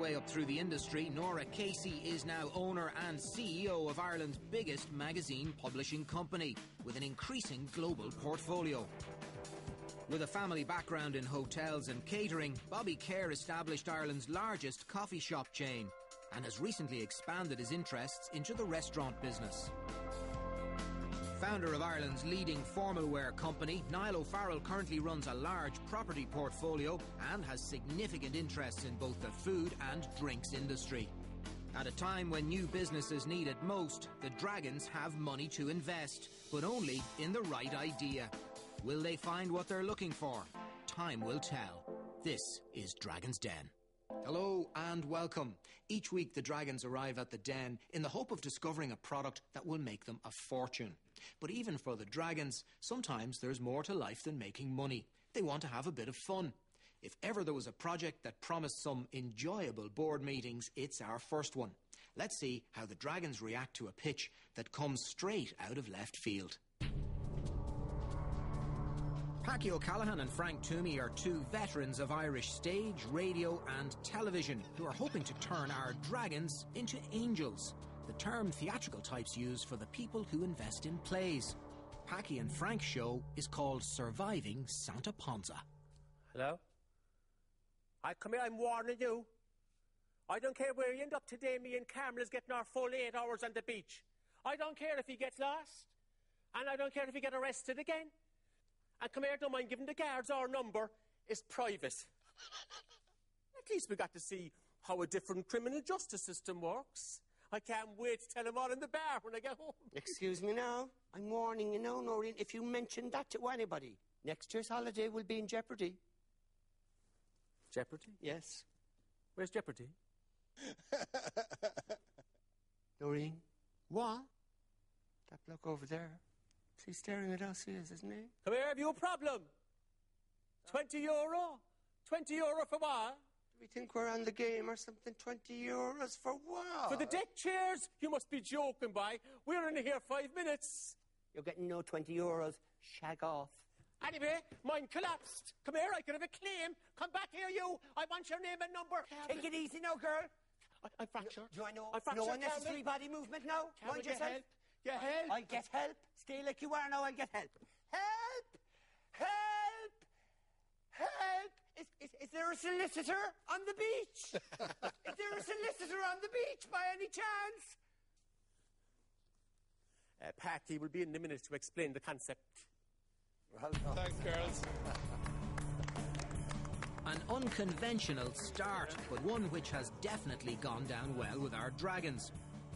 Way up through the industry, Nora Casey is now owner and CEO of Ireland's biggest magazine publishing company, with an increasing global portfolio. With a family background in hotels and catering, Bobby Kerr established Ireland's largest coffee shop chain and has recently expanded his interests into the restaurant business. Founder of Ireland's leading formal wear company, Niall O'Farrell currently runs a large property portfolio and has significant interests in both the food and drinks industry. At a time when new businesses need it most, the Dragons have money to invest, but only in the right idea. Will they find what they're looking for? Time will tell. This is Dragon's Den. Hello and welcome. Each week the Dragons arrive at the Den in the hope of discovering a product that will make them a fortune. But even for the Dragons, sometimes there's more to life than making money. They want to have a bit of fun. If ever there was a project that promised some enjoyable board meetings, it's our first one. Let's see how the Dragons react to a pitch that comes straight out of left field. Packy O'Callaghan and Frank Toomey are two veterans of Irish stage, radio and television who are hoping to turn our dragons into angels, the term theatrical types use for the people who invest in plays. Packy and Frank's show is called Surviving Santa Ponsa. Hello? Come here, I'm warning you. I don't care where you end up today, me and Carmel is getting our full 8 hours on the beach. I don't care if he gets lost, and I don't care if he gets arrested again. And come here, don't mind giving the guards our number. It's private. At least we got to see how a different criminal justice system works. I can't wait to tell them all in the bar when I get home. Excuse me now. I'm warning you now, Noreen, if you mention that to anybody, next year's holiday will be in jeopardy. Jeopardy? Yes. Where's jeopardy? Noreen? What? That bloke over there. He's staring at us, he is, isn't he? Come here, have you a problem? €20? €20 for what? Do we think we're on the game or something? €20 for what? For the deck chairs? You must be joking, boy. We're in here 5 minutes. You're getting no €20. Shag off. Anyway, mine collapsed. Come here, I could have a claim. Come back here, you. I want your name and number. Take it easy now, girl. I fractured. Do I know? I fractured, no unnecessary body movement now. Mind yourself. Help. Get help. I'll get help. Stay like you are now, I'll get help. Help! Help! Help! Is there a solicitor on the beach? Is there a solicitor on the beach by any chance? Patty will be in a minute to explain the concept. Well done. Thanks, girls. An unconventional start, but one which has definitely gone down well with our Dragons.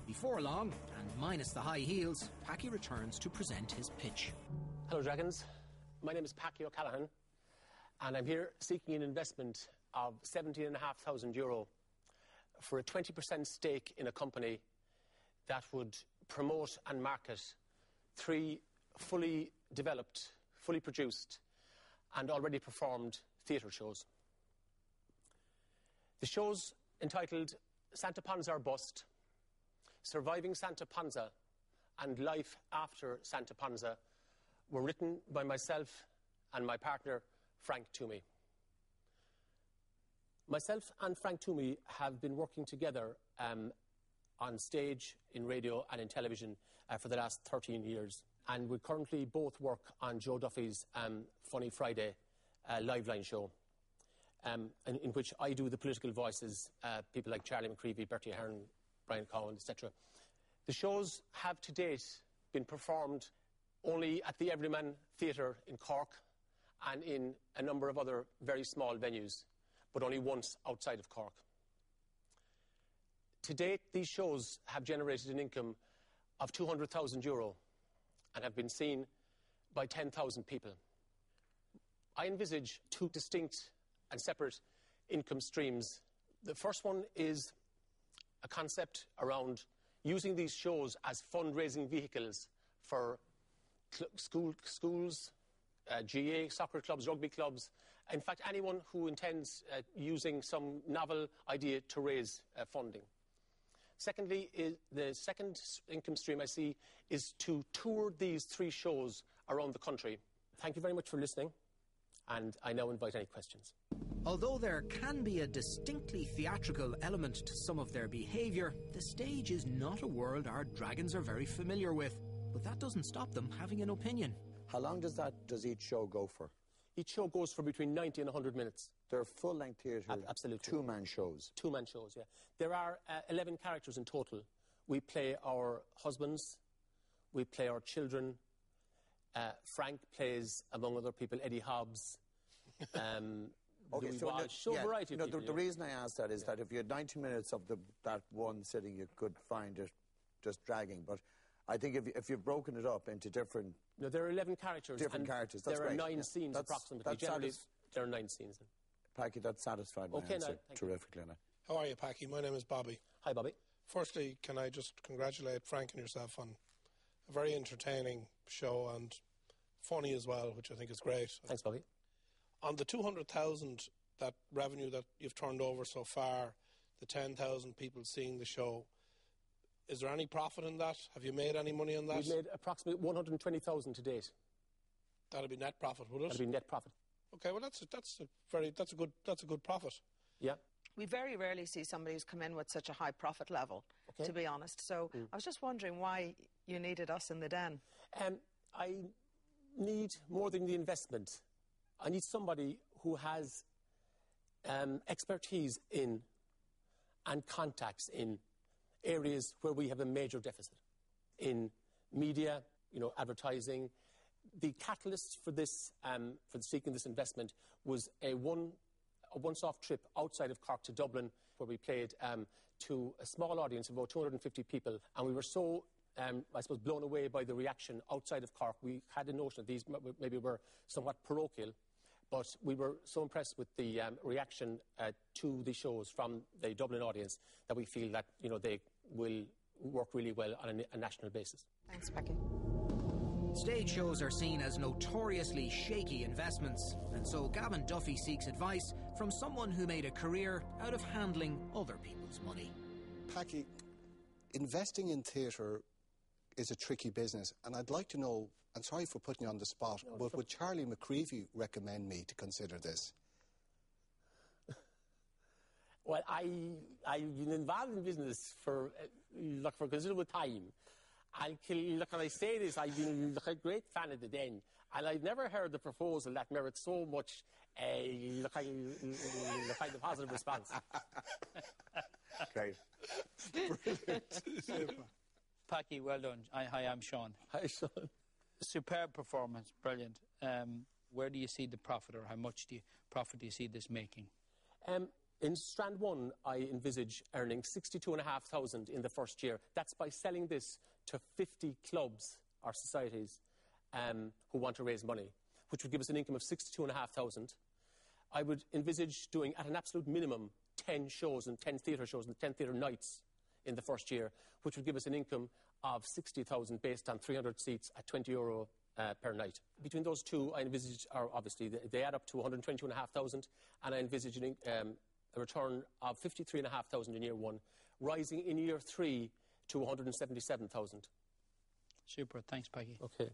Before long, and minus the high heels, Packy returns to present his pitch. Hello, Dragons. My name is Packy O'Callaghan, and I'm here seeking an investment of €17,500 for a 20% stake in a company that would promote and market 3 fully developed, fully produced, and already performed theatre shows. The shows entitled Santa Ponsa or Bust, Surviving Santa Ponsa, and Life After Santa Ponsa were written by myself and my partner, Frank Toomey. Myself and Frank Toomey have been working together on stage, in radio and in television for the last 13 years. And we currently both work on Joe Duffy's Funny Friday live line show, in which I do the political voices, people like Charlie McCreevy, Bertie Ahern, Brian Cowan, etc. The shows have to date been performed only at the Everyman Theatre in Cork and in a number of other very small venues, but only once outside of Cork. To date, these shows have generated an income of €200,000 and have been seen by 10,000 people. I envisage 2 distinct and separate income streams. The first one is a concept around using these shows as fundraising vehicles for schools, GA, soccer clubs, rugby clubs, in fact anyone who intends using some novel idea to raise funding. Secondly, the second income stream I see is to tour these 3 shows around the country. Thank you very much for listening, and I now invite any questions. Although there can be a distinctly theatrical element to some of their behaviour, the stage is not a world our dragons are very familiar with. But that doesn't stop them having an opinion. How long does each show go for? Each show goes for between 90 and 100 minutes. They're full-length theatre, absolutely. two-man shows. Two-man shows, yeah. There are 11 characters in total. We play our husbands, we play our children. Frank plays, among other people, Eddie Hobbs. Okay, variety of people, the reason I ask that is that if you had 90 minutes of that one sitting, you could find it just dragging. But I think if you've broken it up into different... No, there are 11 characters. Different characters, that's there great. There are 9 scenes approximately. Generally, there are 9 scenes. Packy, that satisfied my answer terrifically. How are you, Packy? My name is Bobby. Hi, Bobby. Firstly, can I just congratulate Frank and yourself on a very entertaining show and funny as well, which I think is great. Thanks, Bobby. On the 200,000 that revenue that you've turned over so far, the 10,000 people seeing the show, is there any profit in that? Have you made any money on that? We've made approximately 120,000 to date. That'll be net profit, would it? That'll be net profit. Okay, well that's a good profit. Yeah. We very rarely see somebody who's come in with such a high profit level, to be honest. So I was just wondering why you needed us in the den. I need more than the investment. I need somebody who has expertise in and contacts in areas where we have a major deficit. In media, advertising. The catalyst for this, for seeking this investment, was a once-off trip outside of Cork to Dublin, where we played to a small audience of about 250 people, and we were so, I suppose, blown away by the reaction outside of Cork. We had a notion that these maybe were somewhat parochial, but we were so impressed with the reaction to the shows from the Dublin audience that we feel that they will work really well on a national basis. Thanks, Packy. Stage shows are seen as notoriously shaky investments, and so Gavin Duffy seeks advice from someone who made a career out of handling other people's money. Packy, investing in theatre is a tricky business, and I'd like to know, I'm sorry for putting you on the spot, but would Charlie McCreevy recommend me to consider this? Well, I've been involved in business for considerable time. And when I say this, I've been a great fan of the Den, and I've never heard the proposal that merits so much kind of positive response. Great. Brilliant. Packy, well done. Hi, I'm Sean. Hi, Sean. Superb performance, brilliant. Where do you see the profit, or how much profit do you see this making? In Strand 1, I envisage earning 62,500 in the first year. That's by selling this to 50 clubs or societies who want to raise money, which would give us an income of 62,500. I would envisage doing, at an absolute minimum, 10 shows and 10 theatre shows and 10 theatre nights in the first year, which would give us an income of 60,000 based on 300 seats at €20 per night. Between those two, I envisage, or obviously they add up to 122,500, and I envisage a return of 53,500 in year 1, rising in year 3 to 177,000. Super, thanks, Packy. Okay.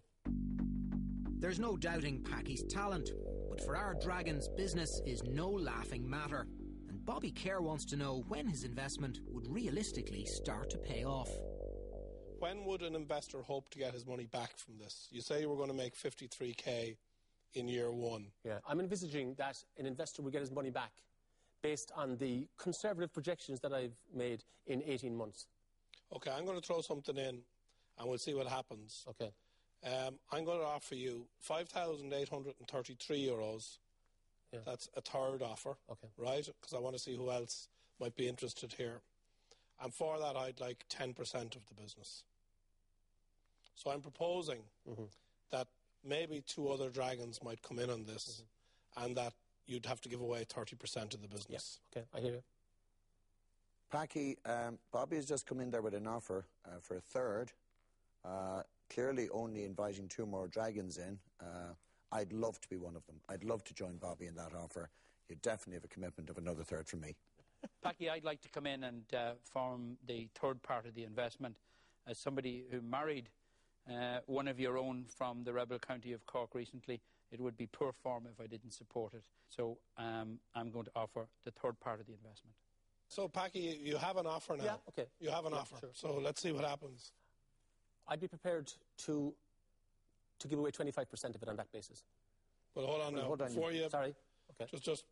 There's no doubting Packy's talent, but for our Dragons, business is no laughing matter. And Bobby Kerr wants to know when his investment would realistically start to pay off. When would an investor hope to get his money back from this? You say you were going to make 53k in year 1. Yeah, I'm envisaging that an investor will get his money back based on the conservative projections that I've made in 18 months. Okay, I'm going to throw something in and we'll see what happens. Okay. I'm going to offer you €5,833. Yeah. That's a third offer, okay, right? Because I want to see who else might be interested here. And for that, I'd like 10% of the business. So I'm proposing that maybe 2 other Dragons might come in on this, and that you'd have to give away 30% of the business. Yeah. Okay, I hear you. Packy, Bobby has just come in there with an offer for a third, clearly only inviting 2 more Dragons in. I'd love to be one of them. I'd love to join Bobby in that offer. You definitely have a commitment of another third from me. Packy, I'd like to come in and form the third part of the investment. As somebody who married one of your own from the rebel county of Cork recently, It would be poor form if I didn't support it. So I'm going to offer the third part of the investment. So, Packy, you have an offer now. Yeah, okay. You have an Yeah, offer. sure. So let's see what happens. I'd be prepared to give away 25% of it on that basis. But hold on now. hold on. Before you... Sorry. Okay. Just,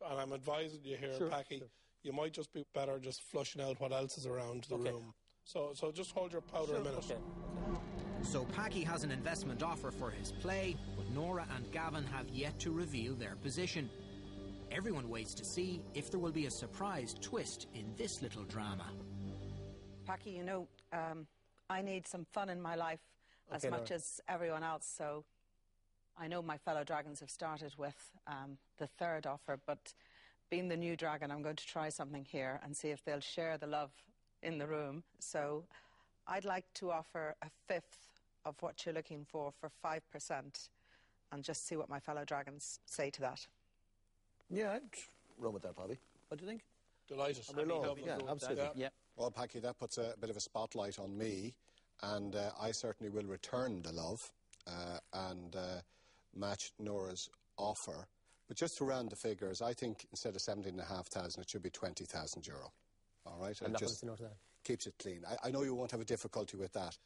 and I'm advising you here, Sure, Packy, sure. you might just be better just flushing out what else is around the Okay. room. So just hold your powder a minute. Okay. So Packy has an investment offer for his play, but Nora and Gavin have yet to reveal their position. Everyone waits to see if there will be a surprise twist in this little drama. Packy, you know, I need some fun in my life as Okay, much Nora. as everyone else, so I know my fellow dragons have started with the third offer, but being the new dragon, I'm going to try something here and see if they'll share the love in the room. So I'd like to offer a fifth of what you're looking for 5%, and just see what my fellow dragons say to that. Yeah, I'd run with that, Bobby. What do you think? Delighted. Yeah, absolutely. Yeah. Well, Packy, that puts a bit of a spotlight on me, and I certainly will return the love and match Nora's offer. But just to round the figures, I think instead of 17,500, it should be €20,000. All right? And It just note that. keeps it clean. I know you won't have a difficulty with that.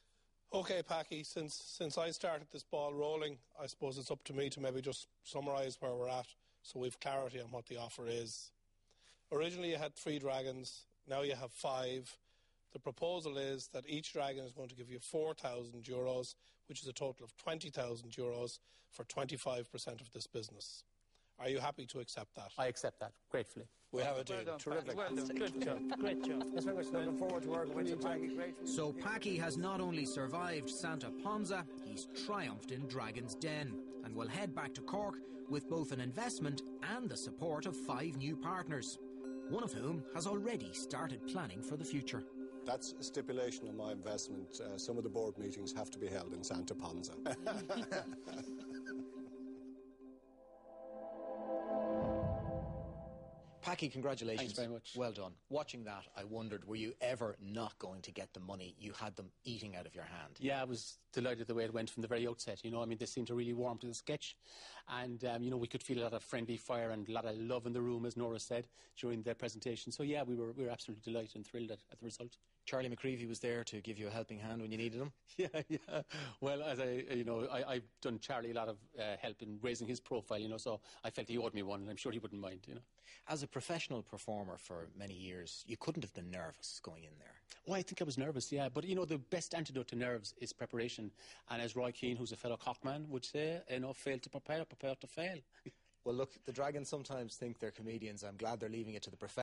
Okay, Packy, since I started this ball rolling, I suppose it's up to me to maybe just summarise where we're at so we've clarity on what the offer is. Originally you had 3 dragons, now you have 5. The proposal is that each dragon is going to give you €4,000, which is a total of €20,000 for 25% of this business. Are you happy to accept that? I accept that gratefully. We have a deal. Terrific. Well done. Good job. Great job. Thanks very much. Looking forward to working with you, Packy. Great. So Packy has not only survived Santa Ponza, he's triumphed in Dragon's Den and will head back to Cork with both an investment and the support of 5 new partners, one of whom has already started planning for the future. That's a stipulation of my investment. Some of the board meetings have to be held in Santa Ponza. Packy, congratulations. Thanks very much. Well done. Watching that, I wondered, were you ever not going to get the money? You had them eating out of your hand. Yeah, I was delighted the way it went from the very outset. You know, I mean, they seemed to really warm to the sketch. And, you know, we could feel a lot of friendly fire and a lot of love in the room, as Nora said, during the presentation. So, yeah, we were absolutely delighted and thrilled at the result. Charlie McCreevy was there to give you a helping hand when you needed him. Yeah. Well, as I've done Charlie a lot of help in raising his profile, you know, so I felt he owed me one, and I'm sure he wouldn't mind, you know. As a professional performer for many years, you couldn't have been nervous going in there. Well, I think I was nervous, yeah. But, you know, the best antidote to nerves is preparation. And as Roy Keane, who's a fellow cockman, would say, you know, fail to prepare to fail. Well, look, the Dragons sometimes think they're comedians. I'm glad they're leaving it to the professionals.